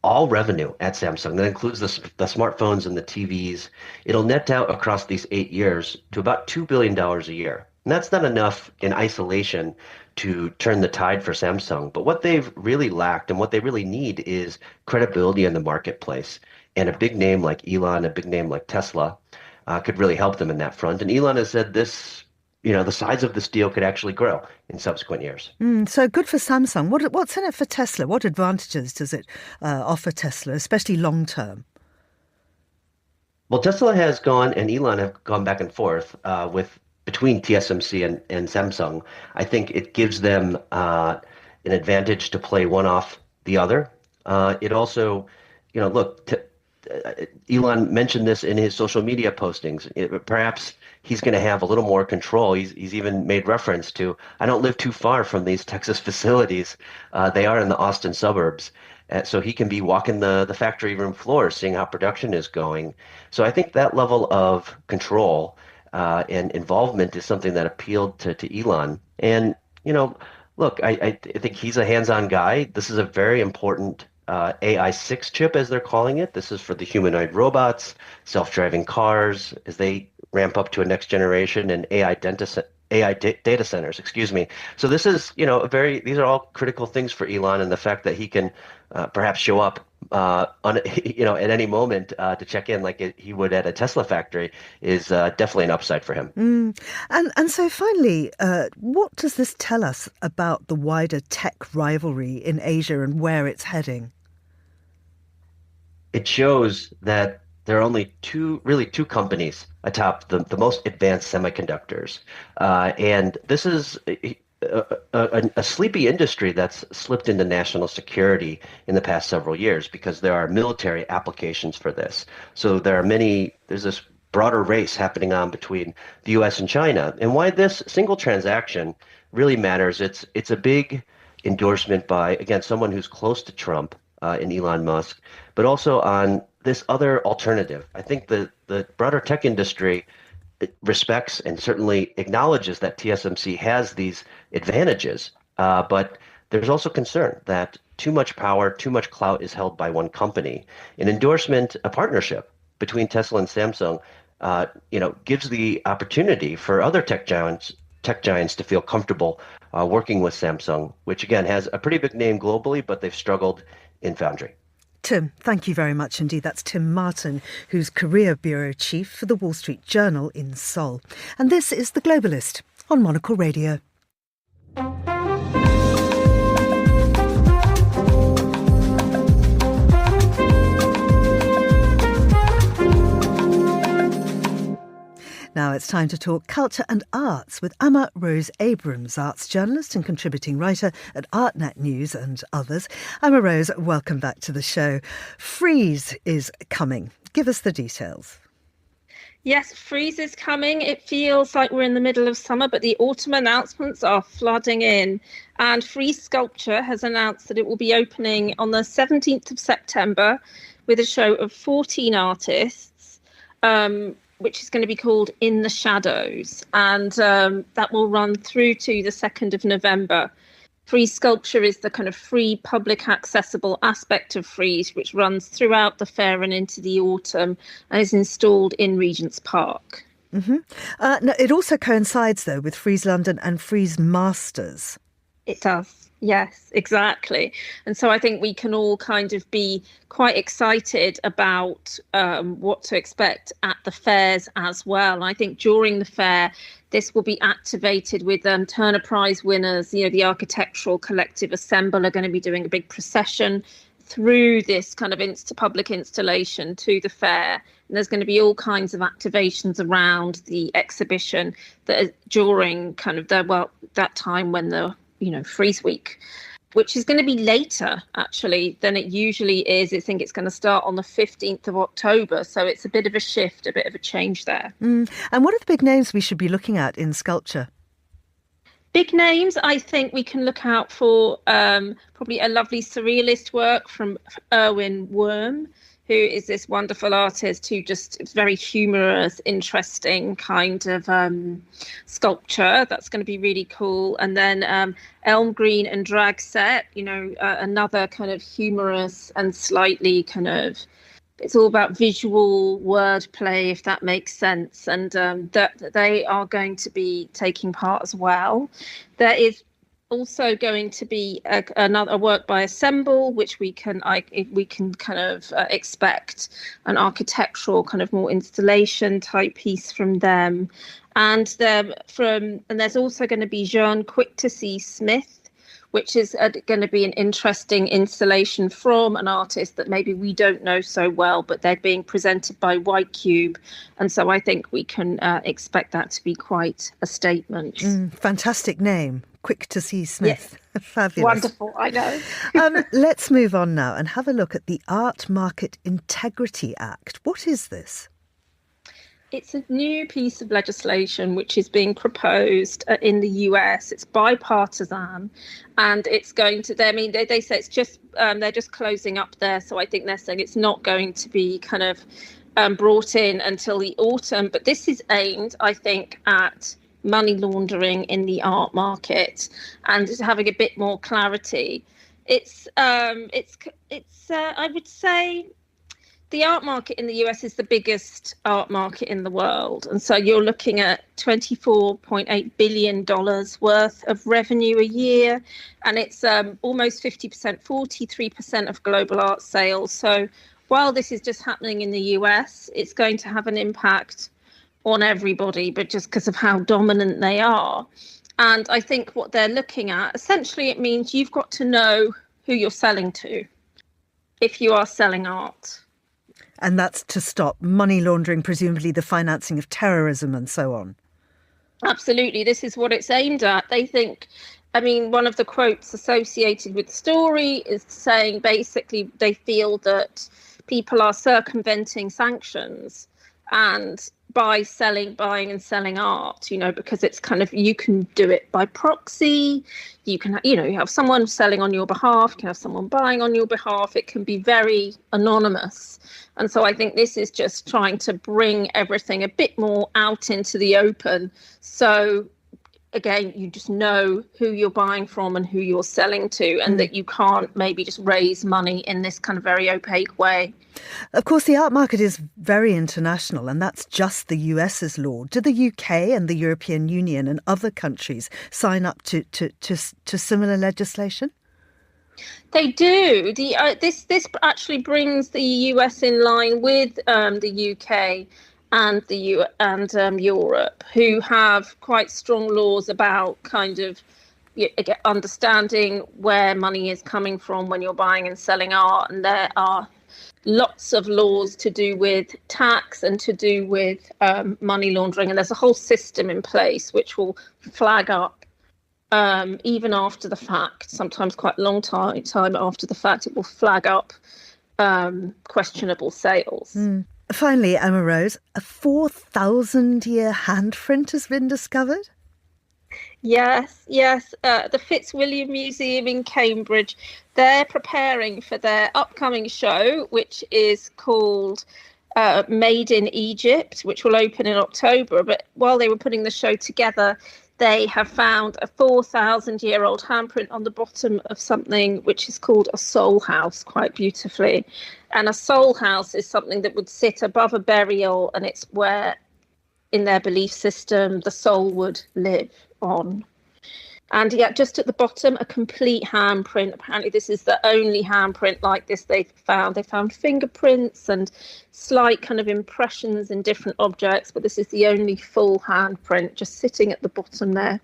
[SPEAKER 12] all revenue at Samsung. That includes the smartphones and the TVs. It'll net out across these 8 years to about $2 billion a year. And that's not enough in isolation to turn the tide for Samsung. But what they've really lacked and what they really need is credibility in the marketplace. And a big name like Elon, a big name like Tesla could really help them in that front. And Elon has said this, the size of this deal could actually grow in subsequent years.
[SPEAKER 2] So good for Samsung. What's in it for Tesla? What advantages does it offer Tesla, especially long term?
[SPEAKER 12] Well, Tesla has gone and Elon have gone back and forth between TSMC and Samsung. I think it gives them an advantage to play one off the other. It also, Elon mentioned this in his social media postings. Perhaps he's going to have a little more control. He's even made reference to, I don't live too far from these Texas facilities. They are in the Austin suburbs. So he can be walking the factory room floor, seeing how production is going. So I think that level of control and involvement is something that appealed to Elon. And, look, I think he's a hands-on guy. This is a very important AI-6 chip, as they're calling it. This is for the humanoid robots, self-driving cars, as they ramp up to a next generation, and AI AI data centers, excuse me. So this is, these are all critical things for Elon, and the fact that he can perhaps show up at any moment to check in like he would at a Tesla factory is definitely an upside for him.
[SPEAKER 2] And so finally, what does this tell us about the wider tech rivalry in Asia and where it's heading?
[SPEAKER 12] It shows that there are only two companies atop the most advanced semiconductors. And this is a sleepy industry that's slipped into national security in the past several years because there are military applications for this. So there's this broader race happening on between the US and China. And why this single transaction really matters, it's a big endorsement by, again, someone who's close to Trump and Elon Musk, but also on this other alternative. I think the broader tech industry respects and certainly acknowledges that TSMC has these advantages, but there's also concern that too much power, too much clout is held by one company. An endorsement, a partnership between Tesla and Samsung, gives the opportunity for other tech giants to feel comfortable working with Samsung, which again has a pretty big name globally, but they've struggled in foundry.
[SPEAKER 2] Tim, thank you very much indeed. That's Tim Martin, who's Career Bureau Chief for the Wall Street Journal in Seoul. And this is The Globalist on Monocle Radio. Now it's time to talk culture and arts with Amma Rose Abrams, arts journalist and contributing writer at ArtNet News and others. Amma Rose, welcome back to the show. Freeze is coming. Give us the details.
[SPEAKER 13] Yes, Freeze is coming. It feels like we're in the middle of summer, but the autumn announcements are flooding in. And Freeze Sculpture has announced that it will be opening on the 17th of September with a show of 14 artists, which is going to be called In the Shadows. And that will run through to the 2nd of November. Freeze Sculpture is the kind of free, public, accessible aspect of Freeze, which runs throughout the fair and into the autumn and is installed in Regent's Park.
[SPEAKER 2] No, it also coincides, though, with Freeze London and Freeze Masters.
[SPEAKER 13] It does. Yes, exactly. And so I think we can all kind of be quite excited about what to expect at the fairs as well. And I think during the fair, this will be activated with Turner Prize winners. The architectural collective Assemble are going to be doing a big procession through this kind of public installation to the fair. And there's going to be all kinds of activations around the exhibition that are during kind of that time when the Freeze Week, which is going to be later, actually, than it usually is. I think it's going to start on the 15th of October. So it's a bit of a shift, a bit of a change there.
[SPEAKER 2] And what are the big names we should be looking at in sculpture?
[SPEAKER 13] Big names, I think we can look out for probably a lovely surrealist work from Erwin Wurm, who is this wonderful artist who just is very humorous, interesting kind of sculpture. That's going to be really cool. And then Elm Green and Drag Set, another kind of humorous and slightly kind of, it's all about visual wordplay, if that makes sense. And that they are going to be taking part as well. There is also going to be another work by Assemble, which we can kind of expect an architectural kind of more installation type piece from them, and there's also going to be Jean Quick to See Smith, which is going to be an interesting installation from an artist that maybe we don't know so well, but they're being presented by White Cube, and so I think we can expect that to be quite a statement.
[SPEAKER 2] Fantastic name. Quick to See Smith. Yes. Fabulous.
[SPEAKER 13] Wonderful, I know.
[SPEAKER 2] Let's move on now and have a look at the Art Market Integrity Act. What is this?
[SPEAKER 13] It's a new piece of legislation which is being proposed in the US. It's bipartisan, and it's going to. They say it's just they're just closing up there. So I think they're saying it's not going to be kind of brought in until the autumn. But this is aimed, I think, at money laundering in the art market and having a bit more clarity. It's I would say the art market in the US is the biggest art market in the world. And so you're looking at $24.8 billion worth of revenue a year. And it's almost 50%, 43% of global art sales. So while this is just happening in the US, it's going to have an impact on everybody, but just because of how dominant they are. And I think what they're looking at, essentially, it means you've got to know who you're selling to if you are selling art.
[SPEAKER 2] And that's to stop money laundering, presumably the financing of terrorism and so on.
[SPEAKER 13] Absolutely. This is what it's aimed at. They think, I mean, one of the quotes associated with the story is saying basically they feel that people are circumventing sanctions and by buying and selling art, because it's kind of, you can do it by proxy. You can, you have someone selling on your behalf, you can have someone buying on your behalf. It can be very anonymous. And so I think this is just trying to bring everything a bit more out into the open. So again, you just know who you're buying from and who you're selling to, and that you can't maybe just raise money in this kind of very opaque way.
[SPEAKER 2] Of course, the art market is very international, and that's just the US's law. Do the UK and the European Union and other countries sign up to similar legislation?
[SPEAKER 13] They do. This actually brings the US in line with the UK and Europe, who have quite strong laws about kind of understanding where money is coming from when you're buying and selling art. And there are lots of laws to do with tax and to do with money laundering. And there's a whole system in place which will flag up even after the fact, sometimes quite a long time after the fact, it will flag up questionable sales.
[SPEAKER 2] Finally, Emma Rose, a 4,000-year handprint has been discovered?
[SPEAKER 13] Yes. The Fitzwilliam Museum in Cambridge, they're preparing for their upcoming show, which is called Made in Egypt, which will open in October. But while they were putting the show together, they have found a 4,000-year-old handprint on the bottom of something which is called a soul house, quite beautifully. And a soul house is something that would sit above a burial, and it's where, in their belief system, the soul would live on. And yeah, just at the bottom, a complete handprint. Apparently, this is the only handprint like this they've found. They found fingerprints and slight kind of impressions in different objects, but this is the only full handprint just sitting at the bottom there,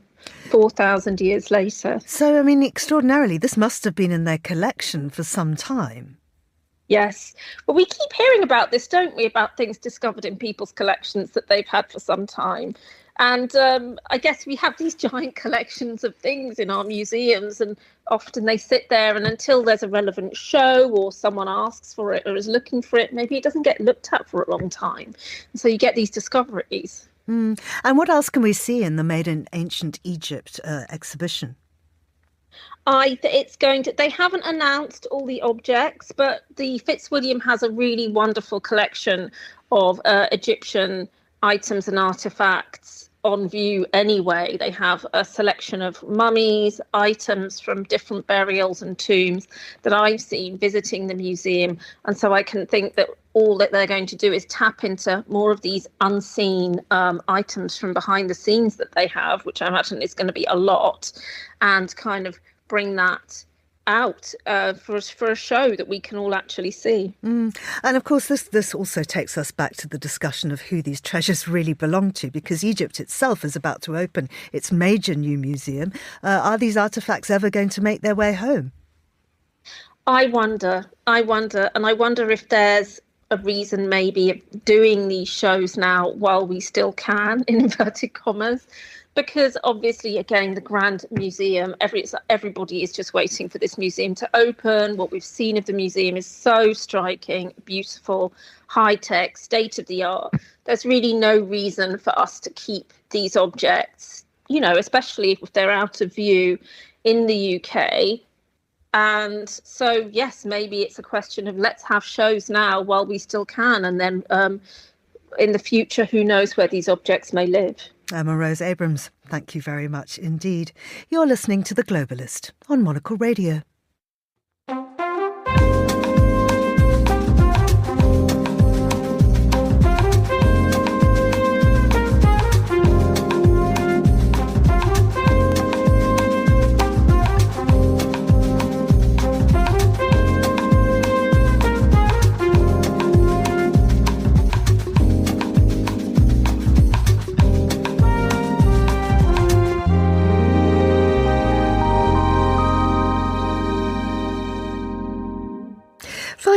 [SPEAKER 13] 4,000 years later.
[SPEAKER 2] So, I mean, extraordinarily, this must have been in their collection for some time.
[SPEAKER 13] Yes. Well, we keep hearing about this, don't we, about things discovered in people's collections that they've had for some time. And I guess we have these giant collections of things in our museums, and often they sit there, and until there's a relevant show or someone asks for it or is looking for it, maybe it doesn't get looked at for a long time. And so you get these discoveries.
[SPEAKER 2] And what else can we see in the Made in Ancient Egypt exhibition?
[SPEAKER 13] They haven't announced all the objects, but the Fitzwilliam has a really wonderful collection of Egyptian items and artifacts on view anyway. They have a selection of mummies, items from different burials and tombs that I've seen visiting the museum. And so I can think that all that they're going to do is tap into more of these unseen items from behind the scenes that they have, which I imagine is going to be a lot, and kind of bring that out for a show that we can all actually see.
[SPEAKER 2] And of course this also takes us back to the discussion of who these treasures really belong to, because Egypt itself is about to open its major new museum. Are these artefacts ever going to make their way home?
[SPEAKER 13] I wonder if there's a reason maybe of doing these shows now while we still can, in inverted commas. Because obviously, again, the Grand Museum, everybody is just waiting for this museum to open. What we've seen of the museum is so striking, beautiful, high-tech, state-of-the-art. There's really no reason for us to keep these objects, especially if they're out of view in the UK. And so, yes, maybe it's a question of let's have shows now while we still can. And then in the future, who knows where these objects may live.
[SPEAKER 2] Emma Rose Abrams, thank you very much indeed. You're listening to The Globalist on Monocle Radio.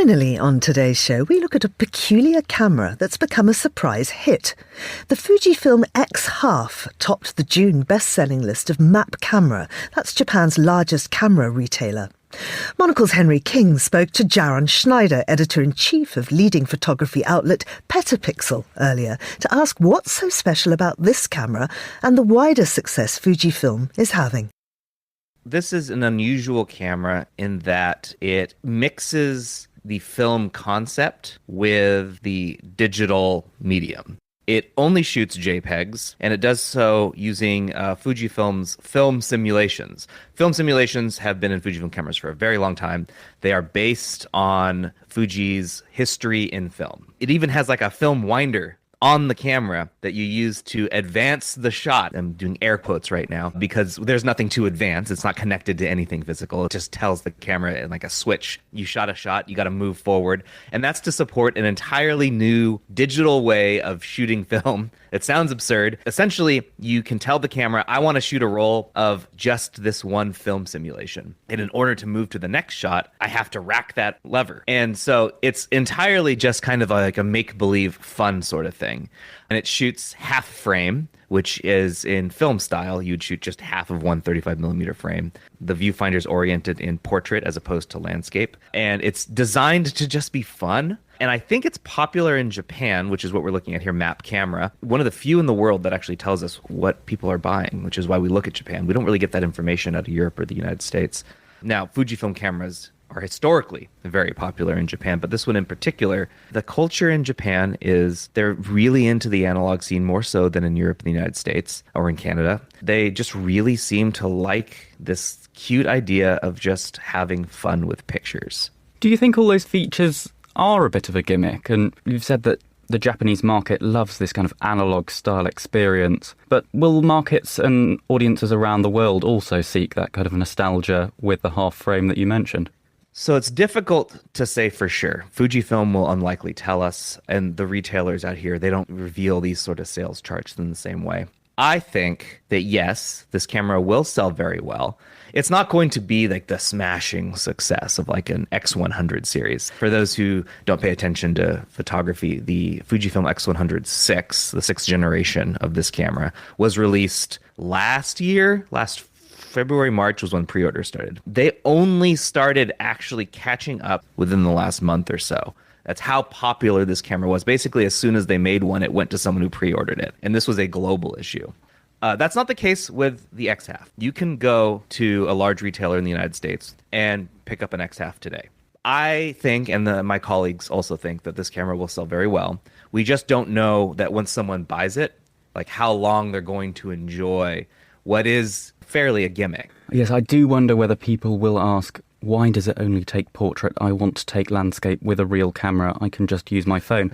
[SPEAKER 2] Finally, on today's show, we look at a peculiar camera that's become a surprise hit. The Fujifilm X-Half topped the June best-selling list of Map Camera. That's Japan's largest camera retailer. Monocle's Henry King spoke to Jaron Schneider, editor-in-chief of leading photography outlet Petapixel, earlier to ask what's so special about this camera and the wider success Fujifilm is having.
[SPEAKER 4] This is an unusual camera in that it mixes the film concept with the digital medium. It only shoots JPEGs, and it does so using Fujifilm's film simulations. Film simulations have been in Fujifilm cameras for a very long time. They are based on Fuji's history in film. It even has like a film winder on the camera that you use to advance the shot. I'm doing air quotes right now because there's nothing to advance. It's not connected to anything physical. It just tells the camera in like a switch. You shot a shot, you got to move forward. And that's to support an entirely new digital way of shooting film. It sounds absurd. Essentially, you can tell the camera, I want to shoot a roll of just this one film simulation. And in order to move to the next shot, I have to rack that lever. And so it's entirely just kind of like a make-believe fun sort of thing. And it shoots half frame, which is in film style. You'd shoot just half of one 35mm frame. The viewfinder's oriented in portrait as opposed to landscape. And it's designed to just be fun. And I think it's popular in Japan, which is what we're looking at here, Map Camera. One of the few in the world that actually tells us what people are buying, which is why we look at Japan. We don't really get that information out of Europe or the United States. Now, Fujifilm cameras are historically very popular in Japan, but this one in particular, the culture in Japan is they're really into the analog scene more so than in Europe and the United States or in Canada. They just really seem to like this cute idea of just having fun with pictures.
[SPEAKER 14] Do you think all those features are a bit of a gimmick? And you've said that the Japanese market loves this kind of analog style experience, but will markets and audiences around the world also seek that kind of nostalgia with the half frame that you mentioned?
[SPEAKER 4] So it's difficult to say for sure. Fujifilm will unlikely tell us, and the retailers out here, they don't reveal these sort of sales charts in the same way. I think that yes, this camera will sell very well. It's not going to be like the smashing success of like an X100 series. For those who don't pay attention to photography, the Fujifilm X100 the sixth generation of this camera, was released last February, March was when pre-order started. They only started actually catching up within the last month or so. That's how popular this camera was. Basically, as soon as they made one, it went to someone who pre-ordered it. And this was a global issue. That's not the case with the X-Half. You can go to a large retailer in the United States and pick up an X-Half today. I think, and my colleagues also think, that this camera will sell very well. We just don't know that once someone buys it, like how long they're going to enjoy what is fairly a gimmick.
[SPEAKER 14] Yes, I do wonder whether people will ask, why does it only take portrait? I want to take landscape with a real camera. I can just use my phone.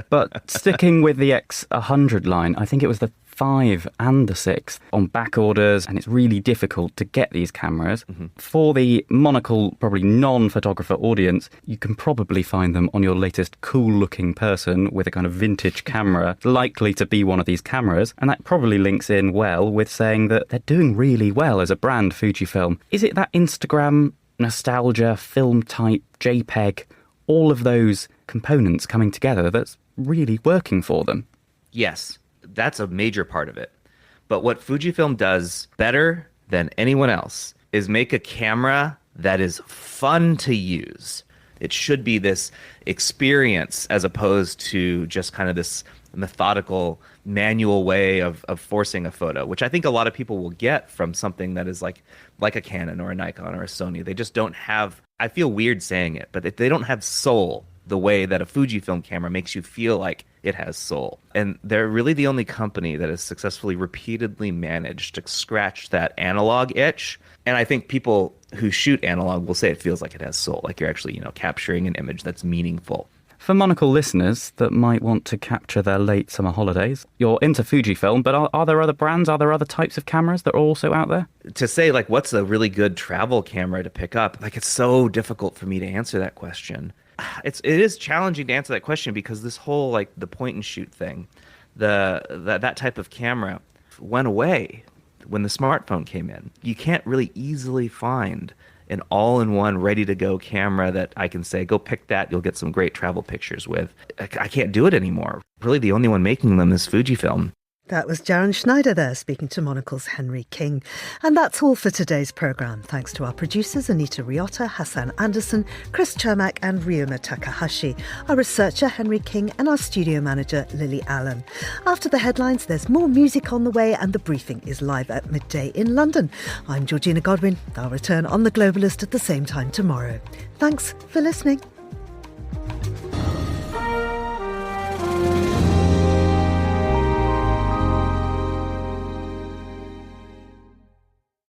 [SPEAKER 14] But sticking with the X100 line, I think it was the 5 and the 6 on back orders, and it's really difficult to get these cameras. Mm-hmm. For the Monocle, probably non-photographer audience, you can probably find them on your latest cool-looking person with a kind of vintage camera, likely to be one of these cameras, and that probably links in well with saying that they're doing really well as a brand, Fujifilm. Is it that Instagram nostalgia, film type, JPEG, all of those components coming together that's really working for them?
[SPEAKER 4] Yes. That's a major part of it. But what Fujifilm does better than anyone else is make a camera that is fun to use. It should be this experience as opposed to just kind of this methodical, manual way of forcing a photo, which I think a lot of people will get from something that is like a Canon or a Nikon or a Sony. They just don't have, I feel weird saying it, but they don't have soul the way that a Fujifilm camera makes you feel like it has soul. And they're really the only company that has successfully repeatedly managed to scratch that analog itch. And I think people who shoot analog will say it feels like it has soul, like you're actually, capturing an image that's meaningful.
[SPEAKER 14] For Monocle listeners that might want to capture their late summer holidays, you're into Fujifilm, but are there other brands, are there other types of cameras that are also out there?
[SPEAKER 4] To say, what's a really good travel camera to pick up, it's so difficult for me to answer that question. It is challenging to answer that question because this whole the point and shoot thing, that type of camera went away when the smartphone came in. You can't really easily find an all-in-one, ready-to-go camera that I can say, go pick that, you'll get some great travel pictures with. I can't do it anymore. Really, the only one making them is Fujifilm.
[SPEAKER 2] That was Jaron Schneider there, speaking to Monocle's Henry King. And that's all for today's programme. Thanks to our producers, Anita Riotta, Hassan Anderson, Chris Chermak and Ryoma Takahashi, our researcher, Henry King, and our studio manager, Lily Allen. After the headlines, there's more music on the way, and The Briefing is live at midday in London. I'm Georgina Godwin. I'll return on The Globalist at the same time tomorrow. Thanks for listening.